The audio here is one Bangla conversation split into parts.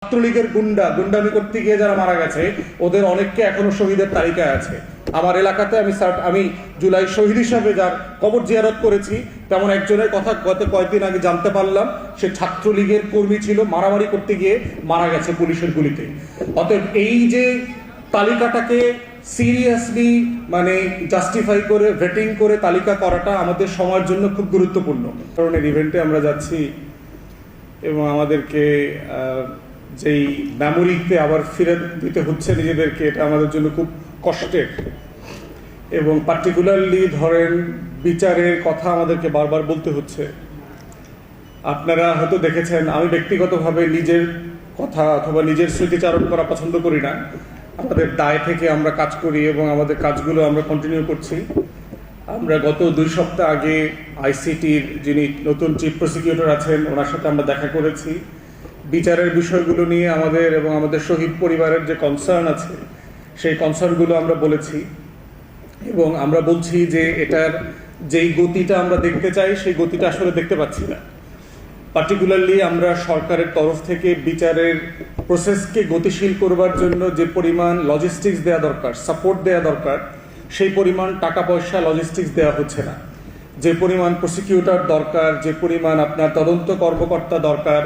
ছাত্রলীগের গুন্ডামি করতে গিয়ে যারা মারা গেছে ওদের অনেককে এখনো শহীদের তালিকায় আছে। আমার এলাকাতে আমি জুলাই শহীদ হিসাবে যার কবর জিয়ারত করেছি তেমন একজনের কথা গত কয়েকদিন আগে জানতে পারলাম, সে ছাত্রলীগের কর্মী ছিল, মারামারি করতে গিয়ে মারা গেছে পুলিশের গুলিতে। অতএব এই যে তালিকাটাকে সিরিয়াসলি জাস্টিফাই করে ভেটিং করে তালিকা করাটা আমাদের সময়ের জন্য খুব গুরুত্বপূর্ণ। ধরনের ইভেন্টে আমরা যাচ্ছি এবং আমাদেরকে যেই মেমোরিতে আবার ফিরে দিতে হচ্ছে নিজেদেরকে, এটা আমাদের জন্য খুব কষ্টের। এবং পার্টিকুলারলি ধরেন বিচারের কথা আমাদেরকে বারবার বলতে হচ্ছে। আপনারা হয়তো দেখেছেন, আমি ব্যক্তিগতভাবে নিজের কথা অথবা নিজের স্মৃতিচারণ করা পছন্দ করি না। আমাদের দায় থেকে আমরা কাজ করি এবং আমাদের কাজগুলো আমরা কন্টিনিউ করছি। আমরা গত 2 সপ্তাহ আগে আইসিটির যিনি নতুন চিফ প্রসিকিউটর আছেন ওনার সাথে আমরা দেখা করেছি। বিচারের বিষয়গুলো নিয়ে আমাদের এবং আমাদের শহীদ পরিবারের যে কনসার্ন আছে সেই কনসার্নগুলো আমরা বলেছি এবং আমরা বলছি যে এটার যেই গতিটা আমরা দেখতে চাই সেই গতিটা আসলে দেখতে পাচ্ছি না। পার্টিকুলারলি আমরা সরকারের তরফ থেকে বিচারের প্রসেসকে গতিশীল করবার জন্য যে পরিমাণ লজিস্টিক্স দেওয়া দরকার, সাপোর্ট দেওয়া দরকার, সেই পরিমাণ টাকা পয়সা লজিস্টিক্স দেওয়া হচ্ছে না। যে পরিমাণ প্রসিকিউটর দরকার, যে পরিমাণ আপনার তদন্ত কর্মকর্তা দরকার,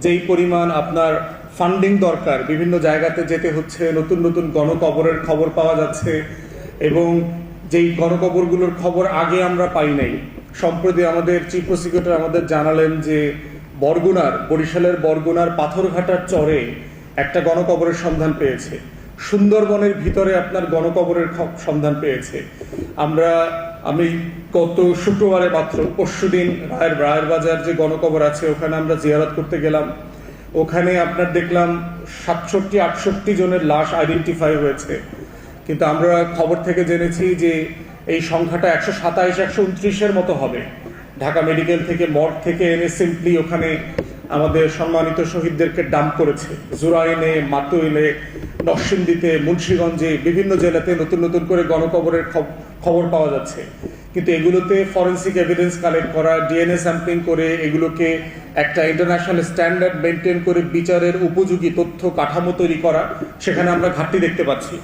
যেই পরিমাণ আপনার ফান্ডিং দরকার, বিভিন্ন জায়গাতে যেতে হচ্ছে, নতুন নতুন গণকবরের খবর পাওয়া যাচ্ছে এবং যেই গণকবরগুলোর খবর আগে আমরা পাই নাই। সম্প্রতি আমাদের চিফ প্রসিকিউটর আমাদের জানালেন যে বরিশালের বরগুনার পাথরঘাটার চরে একটা গণকবরের সন্ধান পেয়েছে, সুন্দরবনের ভিতরে আপনার গণকবরের সন্ধান পেয়েছে। আমি গত শুক্রবারে মাত্র পরশুদিন রায়ের বাজার যে গণকবর আছে ওখানে আমরা জিয়ারত করতে গেলাম। ওখানে আপনার দেখলাম 67-68 জনের লাশ আইডেন্টিফাই হয়েছে, কিন্তু আমরা খবর থেকে জেনেছি যে এই সংখ্যাটা 127-129-এর মতো হবে। ঢাকা মেডিকেল থেকে মর্গ থেকে এনে সিম্পলি ওখানে আমাদের সম্মানিত শহীদদেরকে ডাম্প করেছে। জুরাইনে, মাতুইলে, নরসিংদীতে, মুন্সিগঞ্জে, বিভিন্ন জেলাতে নতুন নতুন করে গণকবরের খবর পাওয়া যাচ্ছে। কিন্তু এগুলোতে ফরেন্সিক এভিডেন্স কালেক্ট করা, ডিএনএ স্যাম্পলিং করে এগুলোকে একটা ইন্টারন্যাশনাল স্ট্যান্ডার্ড মেনটেন করে বিচারের উপযোগী তথ্য কাঠামো তৈরি করা, সেখানে আমরা ঘাটতি দেখতে পাচ্ছি।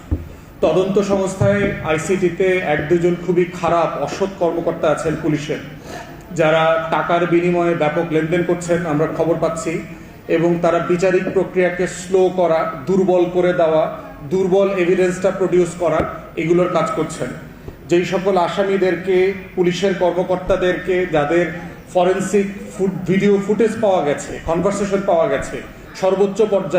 তদন্ত সংস্থায় আইসিটিতে 1-2 জন খুবই খারাপ অসৎ কর্মকর্তা আছেন পুলিশের, যারা টাকার বিনিময়ে ব্যাপক লেনদেন করছেন আমরা খবর পাচ্ছি, এবং তারা বিচারিক প্রক্রিয়াকে স্লো করা, দুর্বল করে দেওয়া, দুর্বল এভিডেন্সটা প্রডিউস করা, এগুলোর কাজ করছেন। যেই সকল আসামিদেরকে, পুলিশের কর্মকর্তাদেরকে যাদের ফরেন্সিক ভিডিও ফুটেজ পাওয়া গেছে, কনভারসেশন পাওয়া গেছে সর্বোচ্চ পর্যায়ে